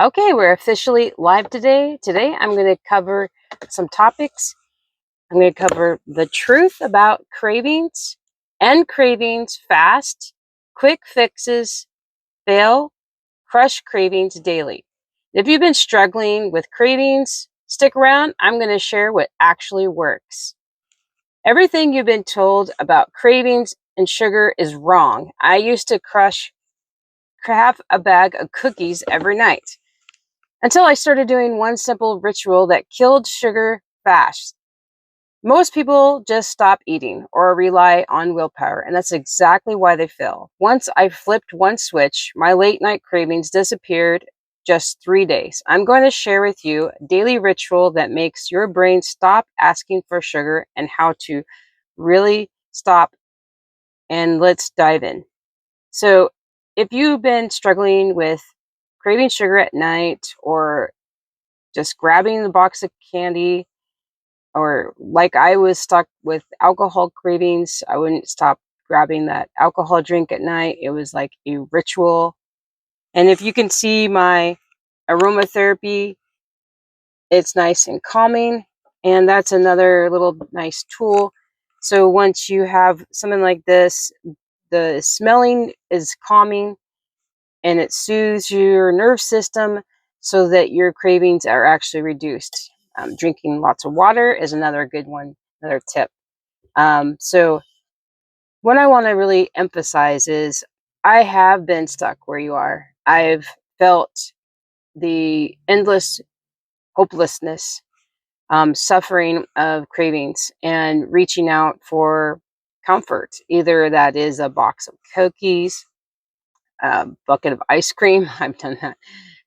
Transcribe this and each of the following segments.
Okay, we're officially live today. Today I'm going to cover some topics. I'm going to cover the truth about cravings, end cravings fast, quick fixes, fail, crush cravings daily. If you've been struggling with cravings, stick around. I'm going to share what actually works. Everything you've been told about cravings and sugar is wrong. I used to crush half a bag of cookies every night, until I started doing one simple ritual that killed sugar fast. Most people just stop eating or rely on willpower, and that's exactly why they fail. Once I flipped one switch, my late night cravings disappeared just 3 days. I'm going to share with you a daily ritual that makes your brain stop asking for sugar and how to really stop. And let's dive in. So, if you've been struggling with craving sugar at night, or just grabbing the box of candy, or like I was stuck with alcohol cravings, I wouldn't stop grabbing that alcohol drink at night. It was like a ritual. And if you can see my aromatherapy, it's nice and calming. And that's another little nice tool. So once you have something like this, the smelling is calming and it soothes your nerve system so that your cravings are actually reduced. Drinking lots of water is another good one, another tip. So what I want to really emphasize is I have been stuck where you are. I've felt the endless hopelessness, suffering of cravings and reaching out for comfort. Either that is a box of cookies, a bucket of ice cream. I've done that.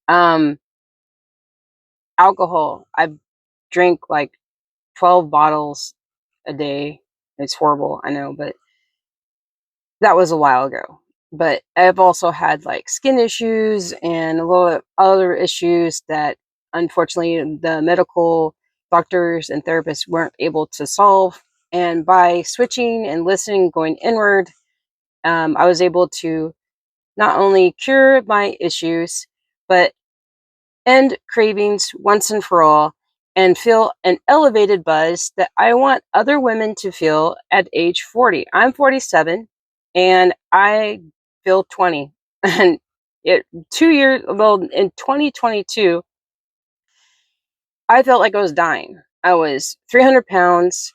Um, Alcohol. I drink like 12 bottles a day. It's horrible, I know, but that was a while ago. But I've also had like skin issues and a lot of other issues that unfortunately the medical doctors and therapists weren't able to solve. And by switching and listening, going inward, I was able to not only cure my issues, but end cravings once and for all, and feel an elevated buzz that I want other women to feel at age 40. I'm 47 and I feel 20. And it 2 years, well, in 2022, I felt like I was dying. I was 300 pounds.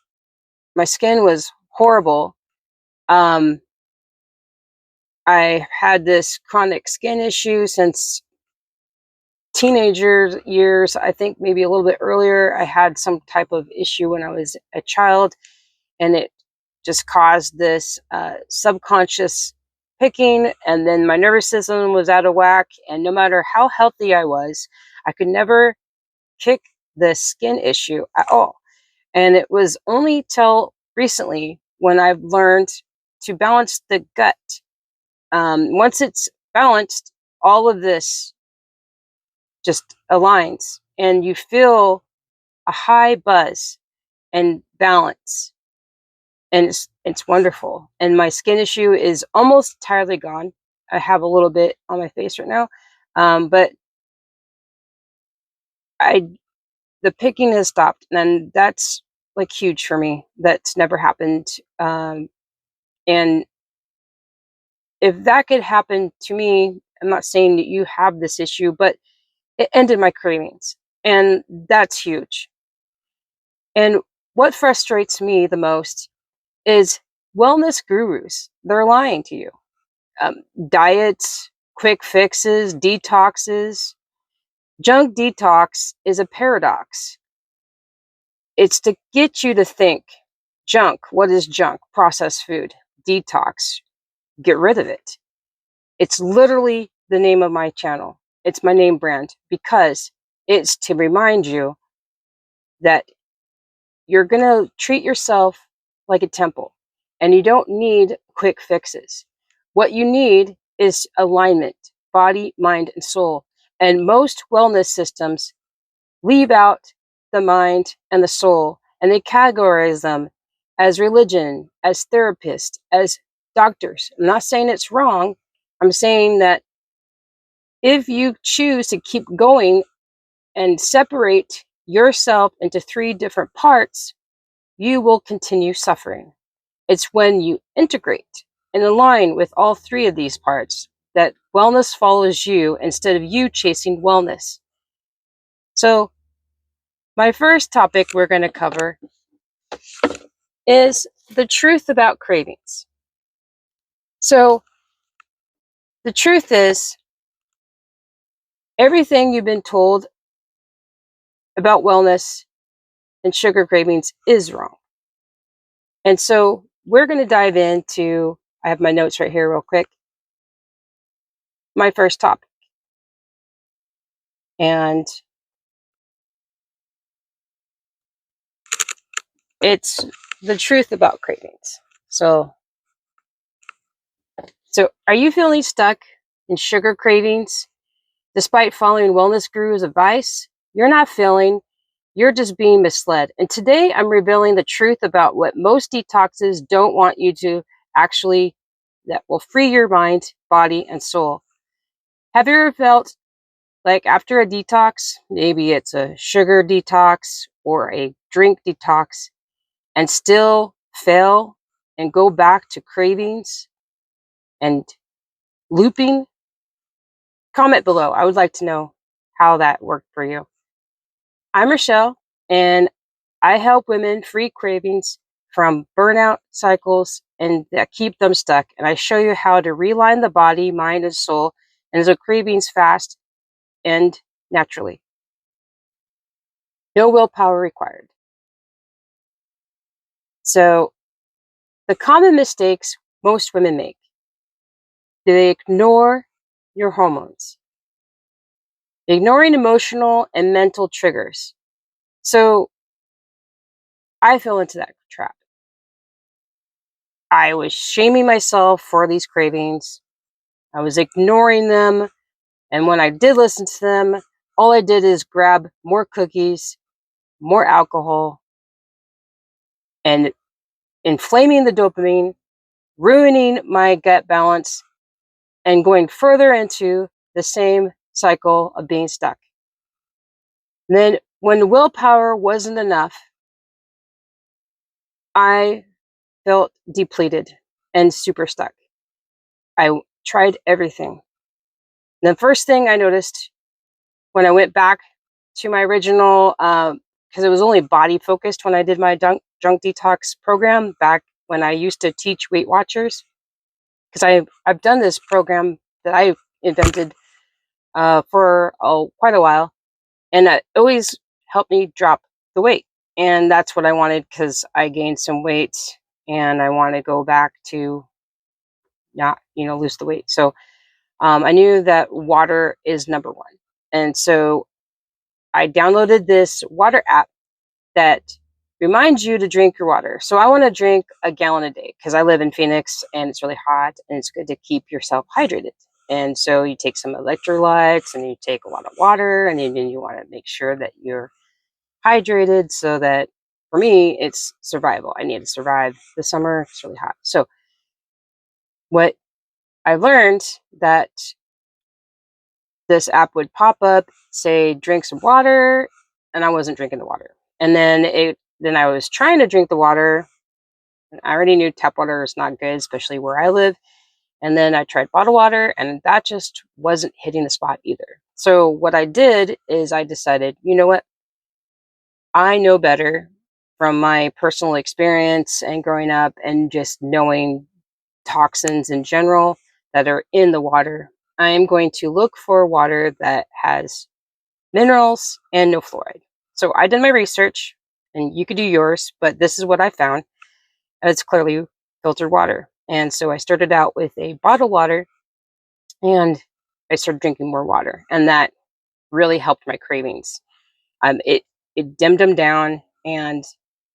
My skin was horrible. Um, I had this chronic skin issue since teenager years. I think maybe a little bit earlier, I had some type of issue when I was a child, and it just caused this subconscious picking, and then my nervous system was out of whack, and no matter how healthy I was, I could never kick the skin issue at all. And it was only till recently when I've learned to balance the gut. Once it's balanced, all of this just aligns and you feel a high buzz and balance, and it's wonderful. And my skin issue is almost entirely gone. I have a little bit on my face right now, but I the picking has stopped, and that's like huge for me. That's never happened. And if that could happen to me, I'm not saying that you have this issue, but it ended my cravings, and that's huge. And what frustrates me the most is wellness gurus. They're lying to you. Um, Diets, quick fixes, detoxes. Junk detox is a paradox. It's to get you to think junk. What is junk? Processed food. Detox. Get rid of it. It's literally the name of my channel. It's my name brand because it's to remind you that you're going to treat yourself like a temple, and you don't need quick fixes. What you need is alignment, body, mind, and soul. And most wellness systems leave out the mind and the soul, and they categorize them as religion, as therapists, as doctors. I'm not saying it's wrong. I'm saying that if you choose to keep going and separate yourself into 3 different parts, you will continue suffering. It's when you integrate and align with all 3 of these parts that wellness follows you instead of you chasing wellness. So, my first topic we're going to cover is the truth about cravings. So, the truth is, everything you've been told about wellness and sugar cravings is wrong. And so, we're going to dive into, I have my notes right here, real quick, my first topic. And it's the truth about cravings. So are you feeling stuck in sugar cravings despite following wellness gurus' advice? You're not failing. You're just being misled. And today I'm revealing the truth about what most detoxes don't want you to actually, that will free your mind, body, and soul. Have you ever felt like after a detox, maybe it's a sugar detox or a drink detox, and still fail and go back to cravings and looping? Comment below. I would like to know how that worked for you. I'm Rochelle, and I help women free cravings from burnout cycles and that keep them stuck. And I show you how to realign the body, mind, and soul, and so cravings fast and naturally. No willpower required. So, the common mistakes most women make: they ignore your hormones, ignoring emotional and mental triggers. So, I fell into that trap. I was shaming myself for these cravings. I was ignoring them. And when I did listen to them, all I did is grab more cookies, more alcohol, and inflaming the dopamine, ruining my gut balance, and going further into the same cycle of being stuck. And then, when willpower wasn't enough, I felt depleted and super stuck. I tried everything. The first thing I noticed when I went back to my original, because it was only body focused when I did my drunk detox program back when I used to teach Weight Watchers, because I've done this program that I invented for quite a while, and it always helped me drop the weight. And that's what I wanted, because I gained some weight and I want to go back to not, lose the weight. So I knew that water is number one. And so I downloaded this water app that reminds you to drink your water. So I want to drink a gallon a day because I live in Phoenix and it's really hot, and it's good to keep yourself hydrated. And so you take some electrolytes and you take a lot of water, and then you want to make sure that you're hydrated, so that, for me, it's survival. I need to survive the summer. It's really hot. So what I learned, that this app would pop up, say, drink some water, and I wasn't drinking the water. And then I was trying to drink the water. And I already knew tap water is not good, especially where I live. And then I tried bottled water, and that just wasn't hitting the spot either. So what I did is I decided, you know what? I know better from my personal experience and growing up and just knowing toxins in general that are in the water. I am going to look for water that has minerals and no fluoride. So I did my research, and you could do yours, but this is what I found. And it's clearly filtered water. And so I started out with a bottled water, and I started drinking more water, and that really helped my cravings. It dimmed them down, and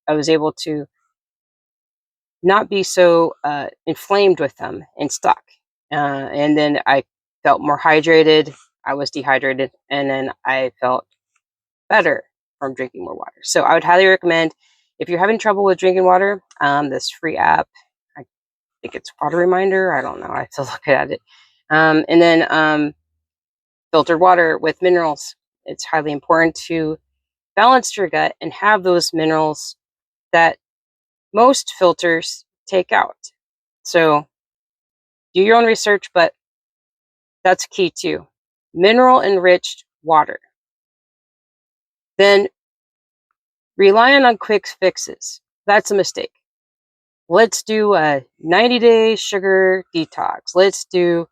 I was able to not be so inflamed with them and stuck. And then I felt more hydrated. I was dehydrated, and then I felt better from drinking more water. So I would highly recommend, if you're having trouble with drinking water, this free app. I think it's Water Reminder. I don't know. I have to look at it. And then filtered water with minerals. It's highly important to balance your gut and have those minerals that most filters take out. So do your own research, but that's key too. Mineral enriched water. Then relying on quick fixes. That's a mistake. Let's do a 90-day sugar detox. Let's do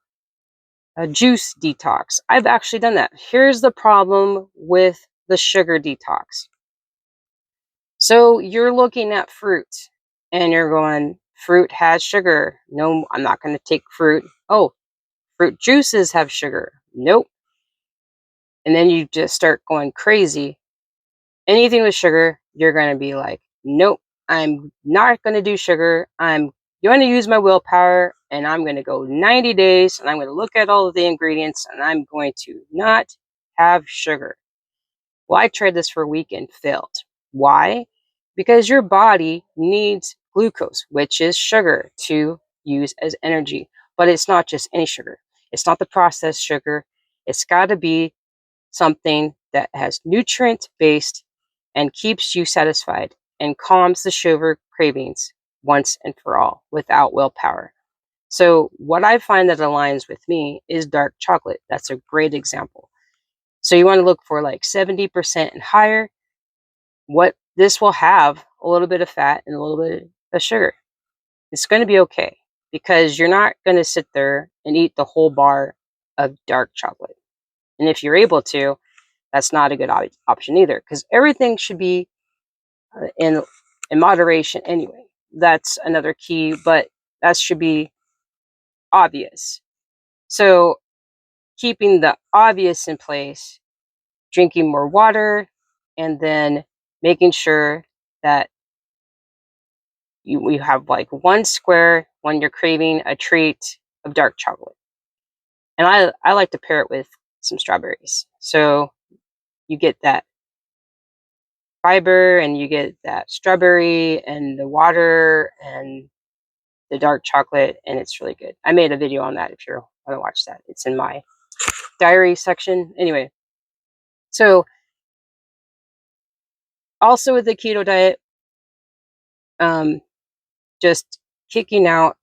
a juice detox. I've actually done that. Here's the problem with the sugar detox. So you're looking at fruit and you're going, fruit has sugar. No, I'm not going to take fruit. Oh, fruit juices have sugar. Nope. And then you just start going crazy. Anything with sugar, you're going to be like, nope, I'm not going to do sugar. I'm going to use my willpower and I'm going to go 90 days and I'm going to look at all of the ingredients and I'm going to not have sugar. Well, I tried this for a week and failed. Why? Because your body needs glucose, which is sugar, to use as energy. But it's not just any sugar. It's not the processed sugar. It's got to be something that has nutrient based and keeps you satisfied and calms the sugar cravings once and for all without willpower. So what I find that aligns with me is dark chocolate. That's a great example. So you want to look for like 70% and higher. What this will have a little bit of fat and a little bit of sugar. It's going to be okay because you're not going to sit there and eat the whole bar of dark chocolate. And if you're able to, that's not a good option either, because everything should be in moderation anyway. That's another key, but that should be obvious. So keeping the obvious in place, drinking more water, and then making sure that you have like one square when you're craving a treat of dark chocolate. And I like to pair it with some strawberries. So you get that fiber and you get that strawberry and the water and the dark chocolate, and it's really good. I made a video on that if you want to watch that. It's in my diary section. Anyway, so also with the keto diet, just kicking out,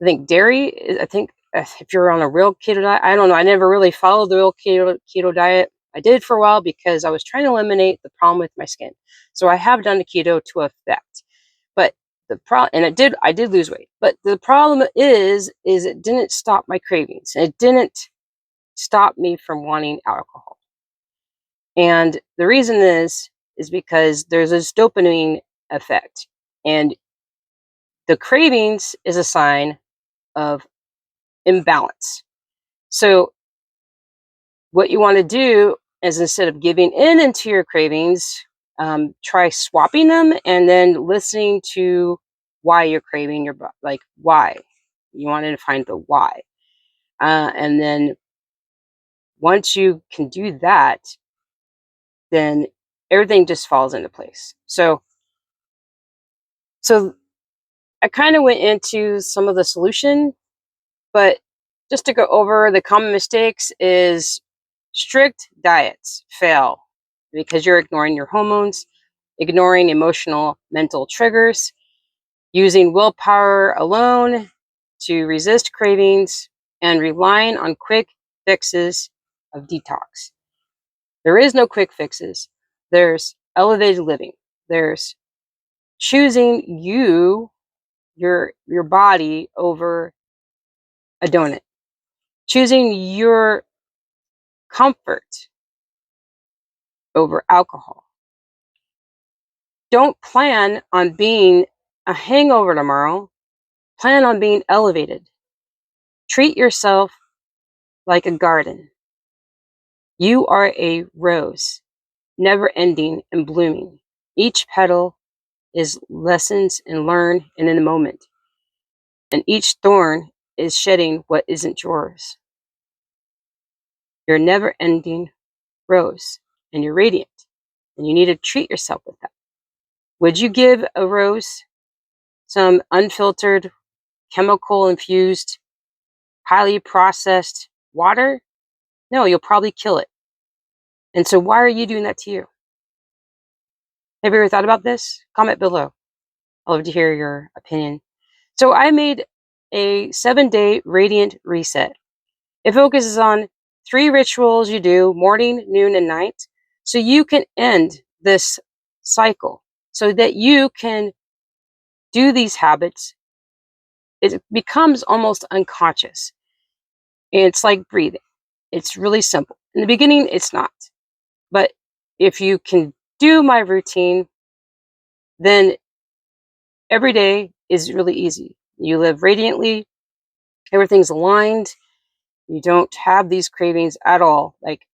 I think dairy, I think if you're on a real keto diet, I don't know. I never really followed the real keto diet. I did for a while because I was trying to eliminate the problem with my skin. So I have done the keto to effect. But the problem, and I did lose weight. But the problem is it didn't stop my cravings. It didn't stop me from wanting alcohol. And the reason is because there's this dopamine effect. And the cravings is a sign of imbalance. So what you want to do is, instead of giving in into your cravings, try swapping them and then listening to why you're craving your, like, why. You want to find the why. And then once you can do that, then everything just falls into place. So I kind of went into some of the solution, but just to go over the common mistakes is strict diets fail because you're ignoring your hormones, ignoring emotional, mental triggers, using willpower alone to resist cravings, and relying on quick fixes of detox. There is no quick fixes. There's elevated living. There's choosing your body over a donut. Choosing your comfort over alcohol. Don't plan on being a hangover tomorrow. Plan on being elevated. Treat yourself like a garden. You are a rose, never ending and blooming. Each petal is lessons and learn and in the moment. And each thorn is shedding what isn't yours. You're a never ending rose and you're radiant. And you need to treat yourself with that. Would you give a rose some unfiltered, chemical infused, highly processed water? No, you'll probably kill it. And so why are you doing that to you? Have you ever thought about this? Comment below. I'd love to hear your opinion. So I made a 7-day radiant reset. It focuses on 3 rituals you do morning, noon, and night. So you can end this cycle so that you can do these habits. It becomes almost unconscious. And it's like breathing. It's really simple. In the beginning, it's not. But if you can do my routine, then every day is really easy. You live radiantly, everything's aligned, you don't have these cravings at all. Like,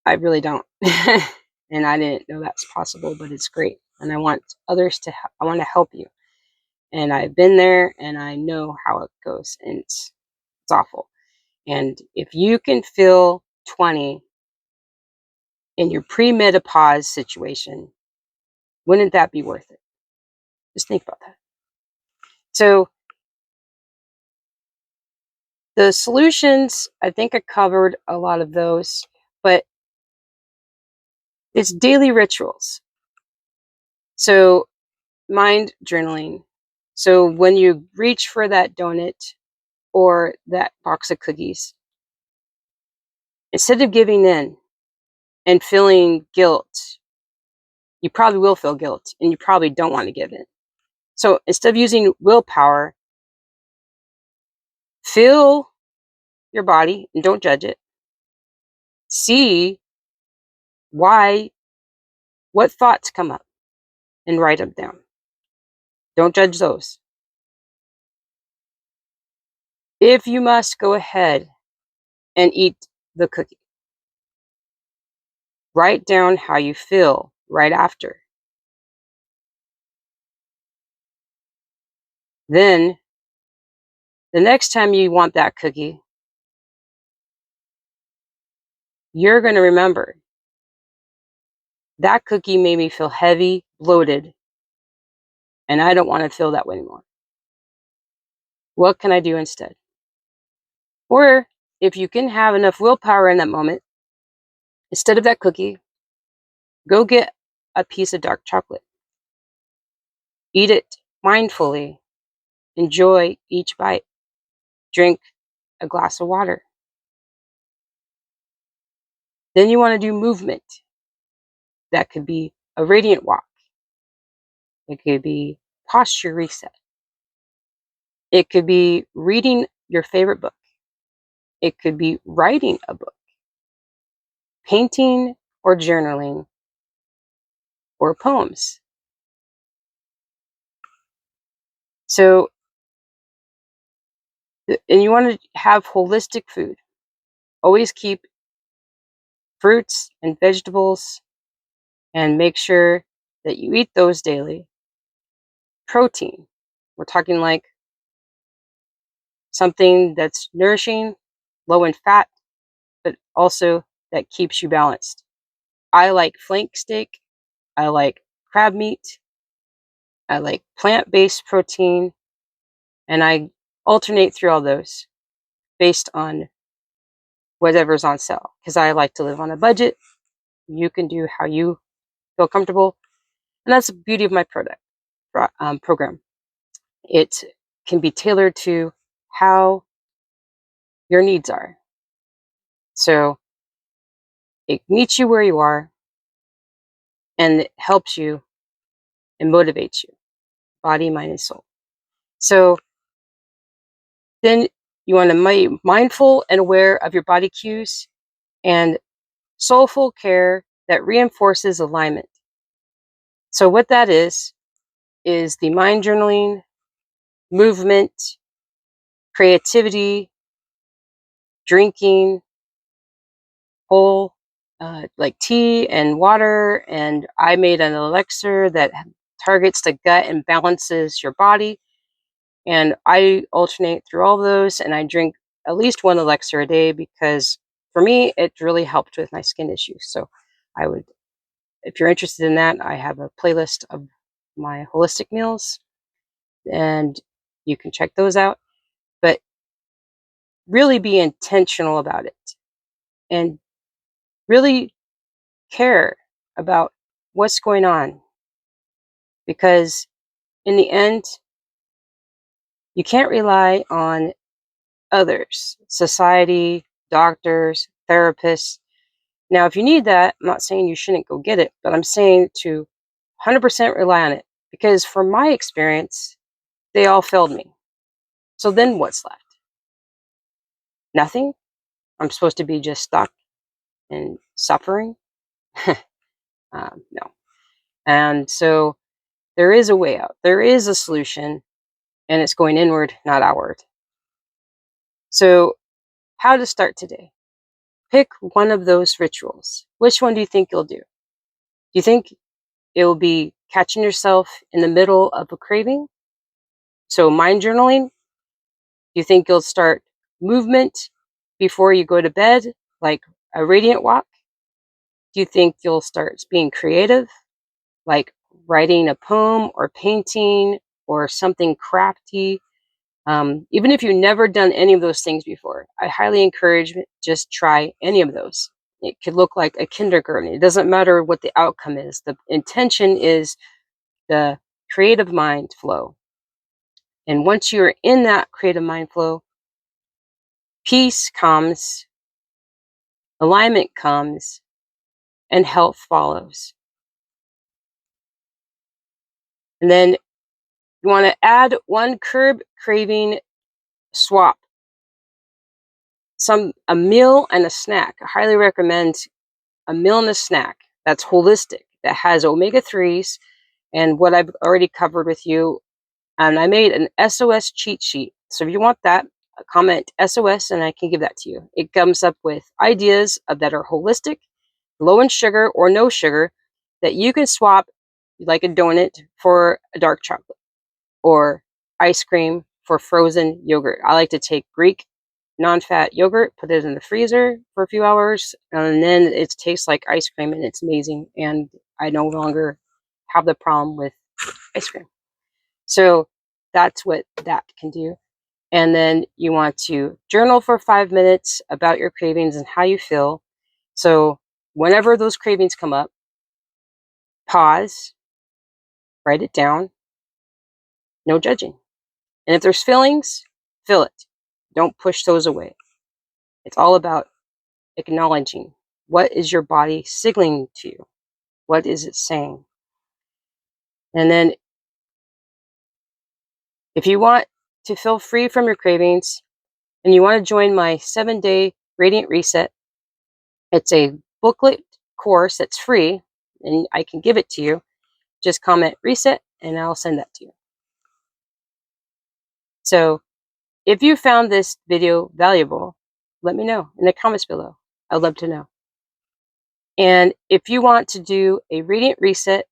I really don't. And I didn't know that's possible, but it's great. And I want others to, I want to help you. And I've been there and I know how it goes, and it's awful. And if you can feel 20 in your pre-menopause situation, wouldn't that be worth it? Just think about that. So the solutions, I think I covered a lot of those, but it's daily rituals. So mind journaling. So when you reach for that donut or that box of cookies, instead of giving in and feeling guilt, you probably will feel guilt and you probably don't want to give in. So instead of using willpower, feel your body and don't judge it. See what thoughts come up and write them down. Don't judge those. If you must, go ahead and eat the cookie. Write down how you feel right after. Then, the next time you want that cookie, you're going to remember that cookie made me feel heavy, bloated, and I don't want to feel that way anymore. What can I do instead? Or if you can have enough willpower in that moment, instead of that cookie, go get a piece of dark chocolate. Eat it mindfully. Enjoy each bite. Drink a glass of water. Then you want to do movement. That could be a radiant walk. It could be posture reset. It could be reading your favorite book. It could be writing a book, painting or journaling, or poems. So, and you want to have holistic food. Always keep fruits and vegetables and make sure that you eat those daily. Protein. We're talking like something that's nourishing, low in fat, but also that keeps you balanced. I like flank steak. I like crab meat. I like plant-based protein. And I alternate through all those based on whatever's on sale, because I like to live on a budget. You can do how you feel comfortable. And that's the beauty of my program. It can be tailored to how your needs are. So it meets you where you are and it helps you and motivates you, body, mind, and soul. So then you want to be mindful and aware of your body cues and soulful care that reinforces alignment. So what that is the mind journaling, movement, creativity, drinking whole like tea and water. And I made an elixir that targets the gut and balances your body. And I alternate through all those, and I drink at least 1 elixir a day because for me, it really helped with my skin issues. So I would, if you're interested in that, I have a playlist of my holistic meals and you can check those out. But really be intentional about it. and really care about what's going on. Because in the end, you can't rely on others, society, doctors, therapists. Now, if you need that, I'm not saying you shouldn't go get it, but I'm saying to 100% rely on it. Because from my experience, they all failed me. So then what's left? Nothing? I'm supposed to be just stuck and suffering? No. And so there is a way out. There is a solution, and it's going inward, not outward. So how to start today? Pick one of those rituals. Which one do you think you'll do? Do you think it will be catching yourself in the middle of a craving? So mind journaling? Do you think you'll start movement before you go to bed, like a radiant walk? Do you think you'll start being creative, like writing a poem or painting or something crafty? Even if you've never done any of those things before, I highly encourage just try any of those. It could look like a kindergarten. It doesn't matter what the outcome is. The intention is the creative mind flow. And once you're in that creative mind flow, peace comes, alignment comes, and health follows. And then you want to add one curb craving swap. A meal and a snack. I highly recommend a meal and a snack that's holistic, that has omega-3s, and what I've already covered with you. And I made an SOS cheat sheet. So if you want that, comment SOS and I can give that to you. It comes up with ideas that are holistic, low in sugar or no sugar, that you can swap, like a donut for a dark chocolate, or ice cream for frozen yogurt. I like to take Greek non-fat yogurt, put it in the freezer for a few hours, and then it tastes like ice cream, and it's amazing. And I no longer have the problem with ice cream. So that's what that can do. And then you want to journal for 5 minutes about your cravings and how you feel. So whenever those cravings come up, pause, write it down, no judging. And if there's feelings, feel it. Don't push those away. It's all about acknowledging, what is your body signaling to you? What is it saying? And then if you want to feel free from your cravings and you want to join my 7-day Radiant Reset, it's a booklet course that's free and I can give it to you. Just comment reset and I'll send that to you. So if you found this video valuable, let me know in the comments below. I'd love to know. And if you want to do a Radiant Reset,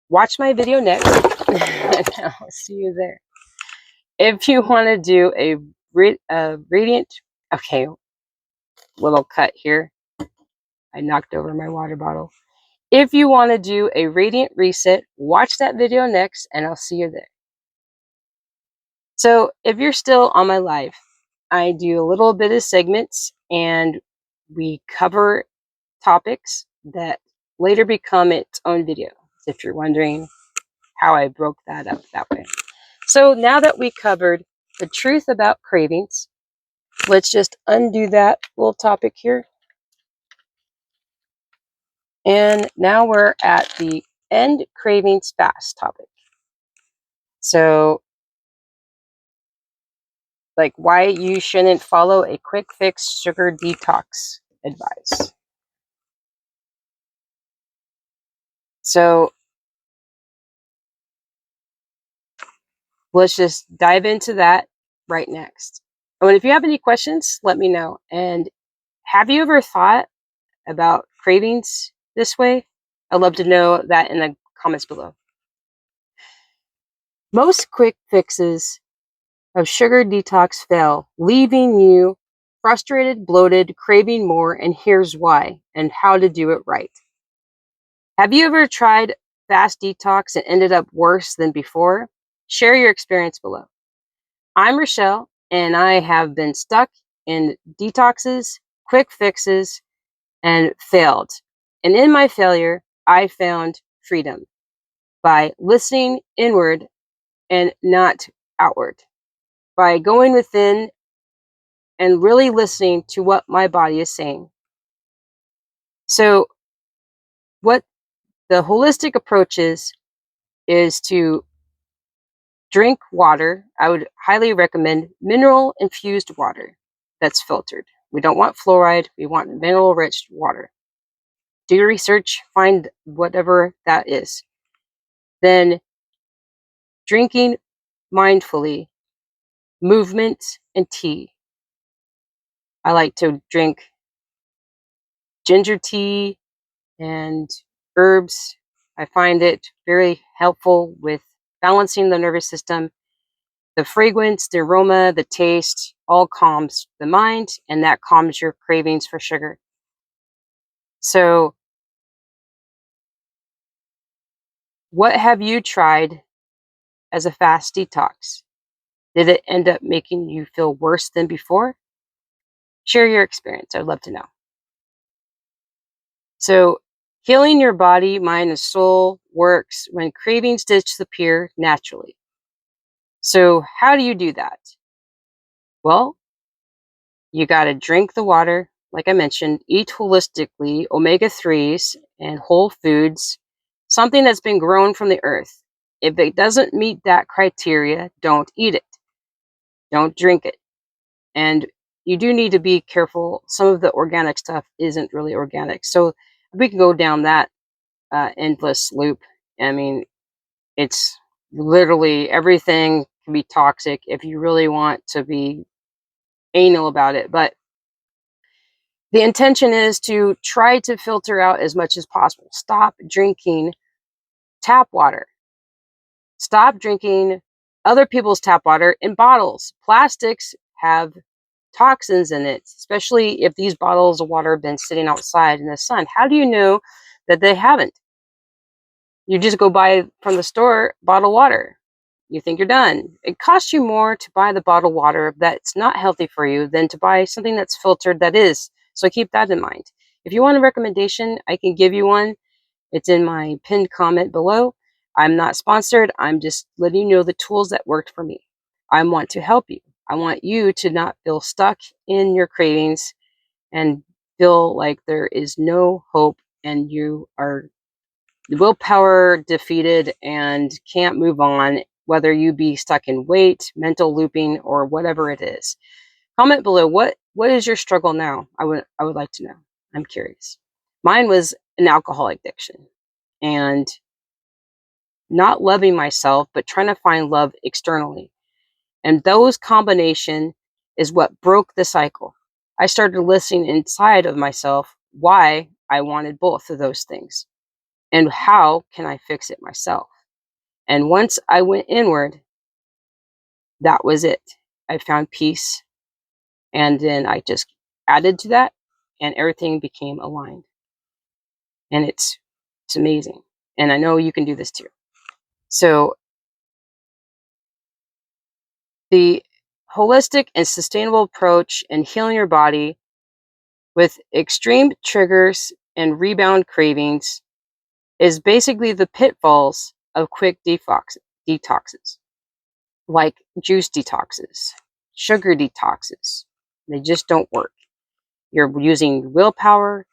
watch my video next. I'll see you there. If you want to do a Radiant, okay, little cut here. I knocked over my water bottle. If you want to do a Radiant Reset, watch that video next and I'll see you there. So if you're still on my live, I do a little bit of segments and we cover topics that later become its own video, if you're wondering how I broke that up that way. So now that we covered the truth about cravings, let's just undo that little topic here. And now we're at the end cravings fast topic. So, like why you shouldn't follow a quick fix sugar detox advice. So let's just dive into that right next. And if you have any questions, let me know. And have you ever thought about cravings this way? I'd love to know that in the comments below. Most quick fixes of sugar detox fail, leaving you frustrated, bloated, craving more, and here's why and how to do it right. Have you ever tried fast detox and ended up worse than before? Share your experience below. I'm Rochelle, and I have been stuck in detoxes, quick fixes and failed. And in my failure, I found freedom by listening inward and not outward, by going within and really listening to what my body is saying. So, what the holistic approach is to drink water. I would highly recommend mineral infused water that's filtered. We don't want fluoride, we want mineral rich water. Do your research, find whatever that is. Then drinking mindfully, movement, and tea. I like to drink ginger tea and herbs. I find it very helpful with balancing the nervous system. The fragrance, the aroma, the taste all calms the mind, and that calms your cravings for sugar. So, what have you tried as a fast detox? Did it end up making you feel worse than before? Share your experience. I'd love to know. So, healing your body, mind, and soul works when cravings disappear naturally. So, how do you do that? Well, you got to drink the water, like I mentioned, eat holistically, omega 3s and whole foods, something that's been grown from the earth. If it doesn't meet that criteria, don't eat it. Don't drink it. And you do need to be careful. Some of the organic stuff isn't really organic. So we can go down that endless loop. I mean, it's literally everything can be toxic if you really want to be anal about it. But the intention is to try to filter out as much as possible. Stop drinking tap water. Stop drinking other people's tap water in bottles. Plastics have toxins in it, especially if these bottles of water have been sitting outside in the sun. How do you know that they haven't? You just go buy from the store bottled water. You think you're done. It costs you more to buy the bottled water that's not healthy for you than to buy something that's filtered that is. So keep that in mind. If you want a recommendation, I can give you one. It's in my pinned comment below. I'm not sponsored. I'm just letting you know the tools that worked for me. I want to help you. I want you to not feel stuck in your cravings and feel like there is no hope and you are willpower defeated and can't move on, whether you be stuck in weight, mental looping, or whatever it is. Comment below what is your struggle now? I would like to know. I'm curious. Mine was an alcohol addiction and not loving myself, but trying to find love externally. And those combination is what broke the cycle. I started listening inside of myself why I wanted both of those things and how can I fix it myself. And once I went inward, that was it. I found peace. And then I just added to that and everything became aligned. And it's amazing. And I know you can do this too. So the holistic and sustainable approach in healing your body with extreme triggers and rebound cravings is basically the pitfalls of quick detoxes, like juice detoxes, sugar detoxes. They just don't work. You're using willpower.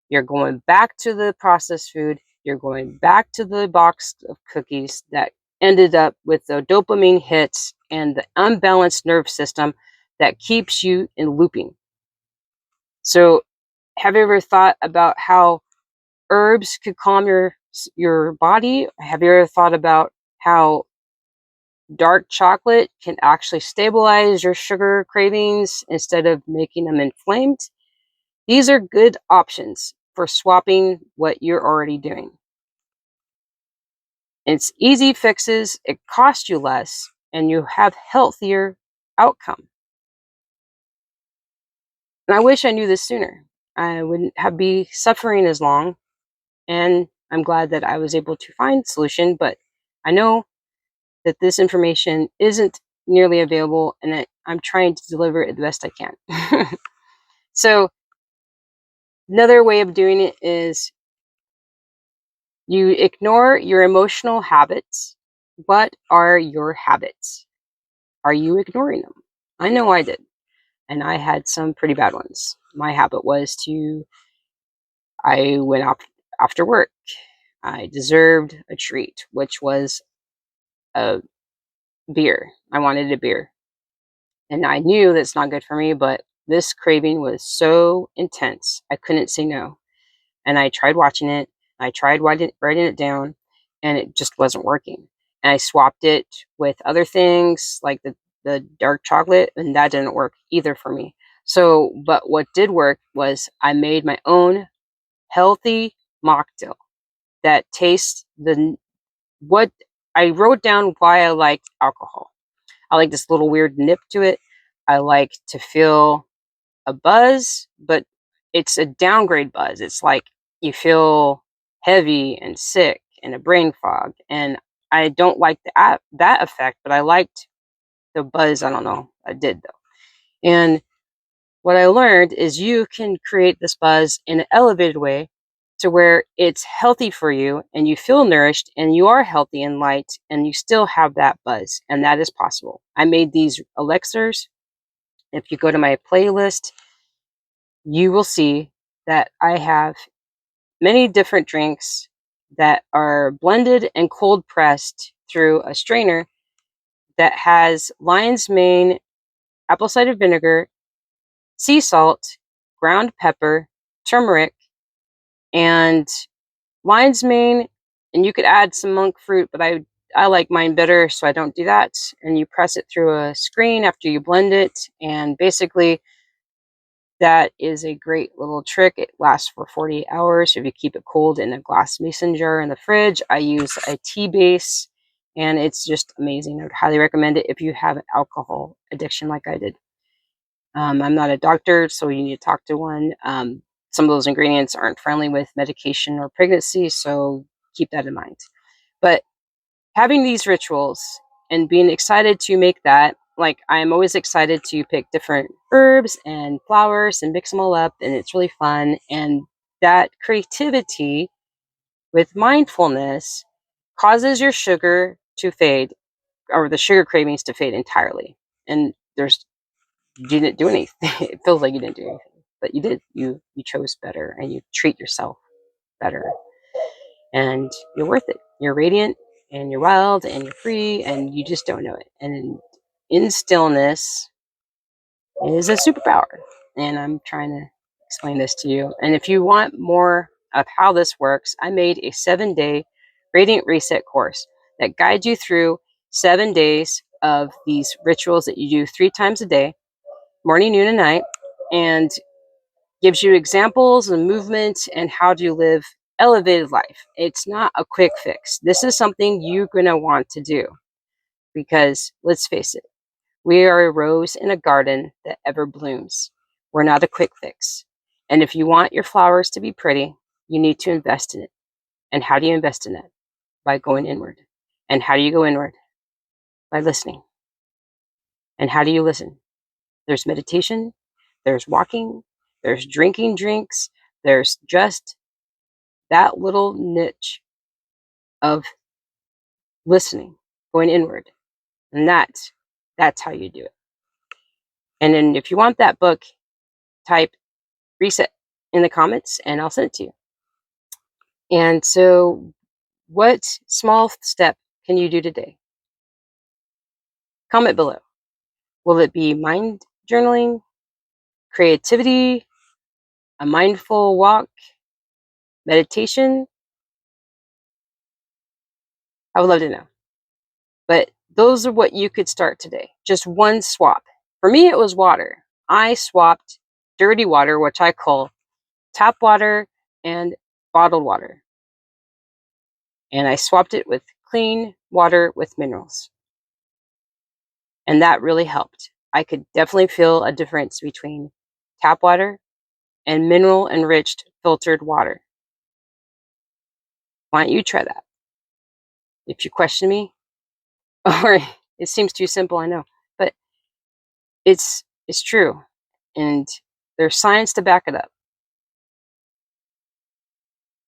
You're going back to the processed food. You're going back to the box of cookies that ended up with the dopamine hits and the unbalanced nerve system that keeps you in looping. So, have you ever thought about how herbs could calm your body? Have you ever thought about how dark chocolate can actually stabilize your sugar cravings instead of making them inflamed? These are good options for swapping what you're already doing. It's easy fixes, it costs you less, and you have healthier outcome. And I wish I knew this sooner. I wouldn't be suffering as long, and I'm glad that I was able to find a solution, but I know that this information isn't nearly available and that I'm trying to deliver it the best I can. So Another way of doing it is you ignore your emotional habits. What are your habits? Are you ignoring them? I know I did. And I had some pretty bad ones. My habit was I went out after work. I deserved a treat, which was a beer. I wanted a beer. And I knew that's not good for me, but this craving was so intense. I couldn't say no. And I tried watching it. I tried writing it down, and it just wasn't working. And I swapped it with other things like the dark chocolate, and that didn't work either for me. So, but what did work was I made my own healthy mocktail that tastes what I wrote down why I liked alcohol. I like this little weird nip to it. I like to feel a buzz, but it's a downgrade buzz. It's like you feel heavy and sick and a brain fog. And I don't like that effect, but I liked the buzz. I don't know. I did though. And what I learned is you can create this buzz in an elevated way to where it's healthy for you and you feel nourished and you are healthy and light and you still have that buzz. And that is possible. I made these elixirs. If you go to my playlist, you will see that I have many different drinks that are blended and cold pressed through a strainer that has lion's mane, apple cider vinegar, sea salt, ground pepper, turmeric, and lion's mane. And you could add some monk fruit, but I like mine bitter, so I don't do that. And you press it through a screen after you blend it, and basically that is a great little trick. It lasts for 48 hours if you keep it cold in a glass mason jar in the fridge. I use a tea base, and it's just amazing. I would highly recommend it if you have an alcohol addiction like I did. I'm not a doctor, so you need to talk to one. Some of those ingredients aren't friendly with medication or pregnancy, so keep that in mind. But having these rituals and being excited to make that, like I'm always excited to pick different herbs and flowers and mix them all up, and it's really fun. And that creativity with mindfulness causes your sugar to fade, or the sugar cravings to fade entirely. And you didn't do anything. It feels like you didn't do anything, but you did. You chose better, and you treat yourself better, and you're worth it. You're radiant, and you're wild, and you're free, and you just don't know it. And in stillness is a superpower. And I'm trying to explain this to you. And if you want more of how this works, I made a 7-day radiant reset course that guides you through 7 days of these rituals that you do 3 times a day, morning, noon, and night, and gives you examples and movement and how to live elevated life. It's not a quick fix. This is something you're going to want to do because let's face it, we are a rose in a garden that ever blooms. We're not a quick fix. And if you want your flowers to be pretty, you need to invest in it. And how do you invest in it? By going inward. And how do you go inward? By listening. And how do you listen? There's meditation, there's walking, there's drinking drinks, there's just that little niche of listening, going inward. And that's how you do it. And then if you want that book, type reset in the comments and I'll send it to you. And so what small step can you do today? Comment below. Will it be mind journaling, creativity, a mindful walk, meditation? I would love to know. But those are what you could start today. Just one swap. For me, it was water. I swapped dirty water, which I call tap water and bottled water. And I swapped it with clean water with minerals. And that really helped. I could definitely feel a difference between tap water and mineral enriched filtered water. Why don't you try that? If you question me, or it seems too simple, I know, but it's true. And there's science to back it up.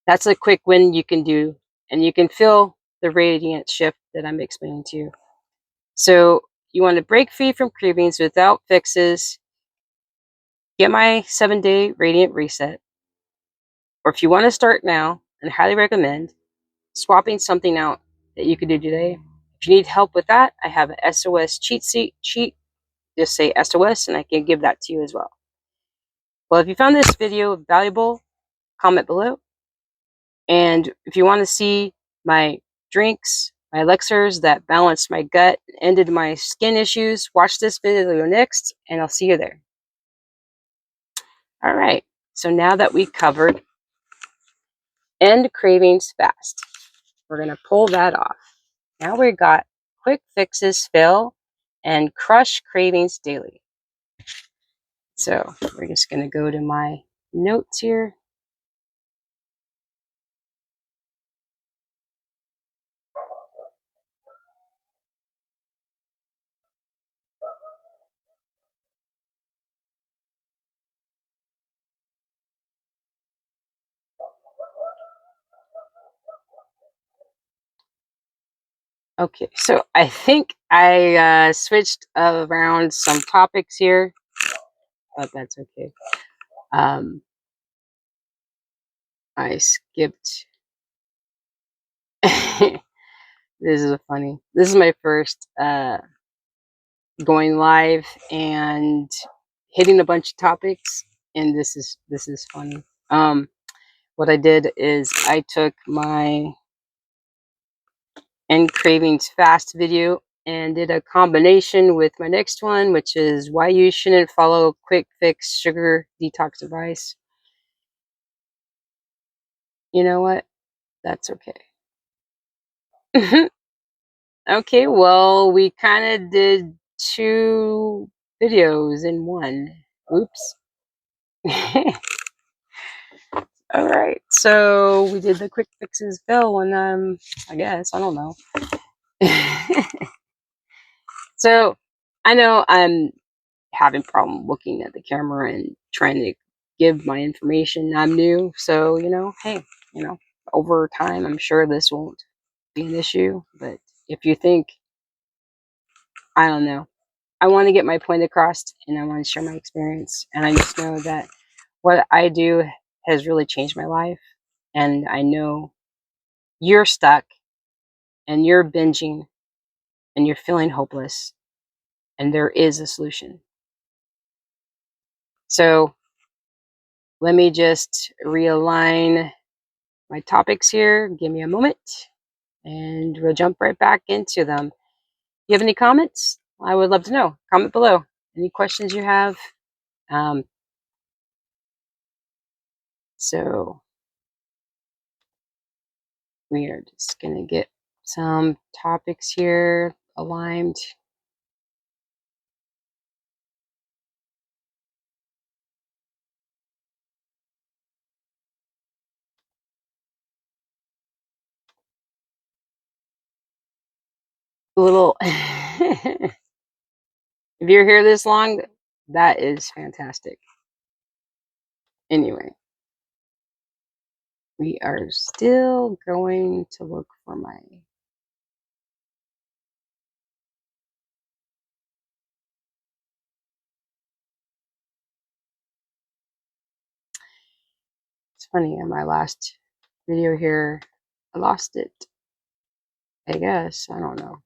That's a quick win you can do, and you can feel the radiant shift that I'm explaining to you. So you want to break free from cravings without fixes. Get my 7-day radiant reset. Or if you want to start now, and I highly recommend swapping something out that you could do today. If you need help with that, I have an SOS cheat. Just say SOS and I can give that to you as well. Well, if you found this video valuable, comment below. And if you want to see my drinks, my elixirs that balanced my gut and ended my skin issues, watch this video next, and I'll see you there. All right, so now that we covered end cravings fast, we're going to pull that off. Now we got quick fixes fail and crush cravings daily. So we're just going to go to my notes here. Okay, so I think I switched around some topics here, but that's okay. I skipped. This is funny. This is my first going live and hitting a bunch of topics, and this is funny. What I did is I took my end cravings fast video and did a combination with my next one, which is why you shouldn't follow quick fix sugar detox advice. You know what? That's okay. Okay, well, we kind of did 2 videos in one. Oops. All right, so we did the quick fixes fail one. I guess I don't know. So I know I'm having problem looking at the camera and trying to give my information. I'm new, so hey, over time, I'm sure this won't be an issue. But if you think, I don't know, I want to get my point across and I want to share my experience. And I just know that what I do has really changed my life. And I know you're stuck and you're binging and you're feeling hopeless, and there is a solution. So let me just realign my topics here. Give me a moment and we'll jump right back into them. If you have any comments, I would love to know. Comment below. Any questions you have. So we are just going to get some topics here aligned. A little, if you're here this long, that is fantastic. Anyway, we are still going to look for my it's funny, in my last video here, I lost it. I guess. I don't know.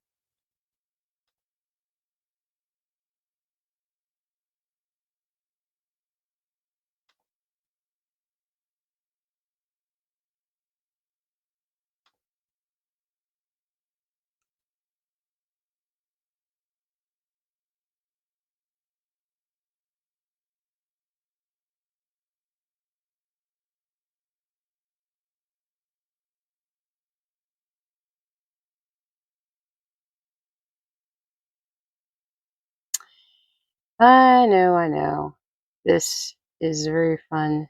I know, I know. This is very fun.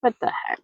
What the heck?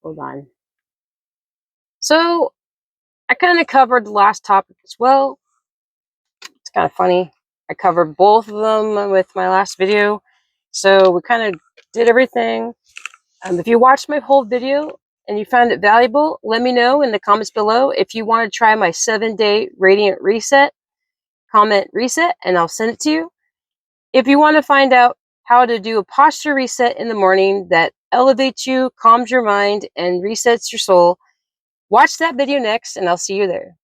Hold on. So I kind of covered the last topic as well. It's kind of funny. I covered both of them with my last video. So we kind of did everything. If you watched my whole video and you found it valuable, let me know in the comments below. If you want to try my 7-day radiant reset, comment reset and I'll send it to you. If you want to find out how to do a posture reset in the morning that elevates you, calms your mind, and resets your soul, watch that video next and I'll see you there.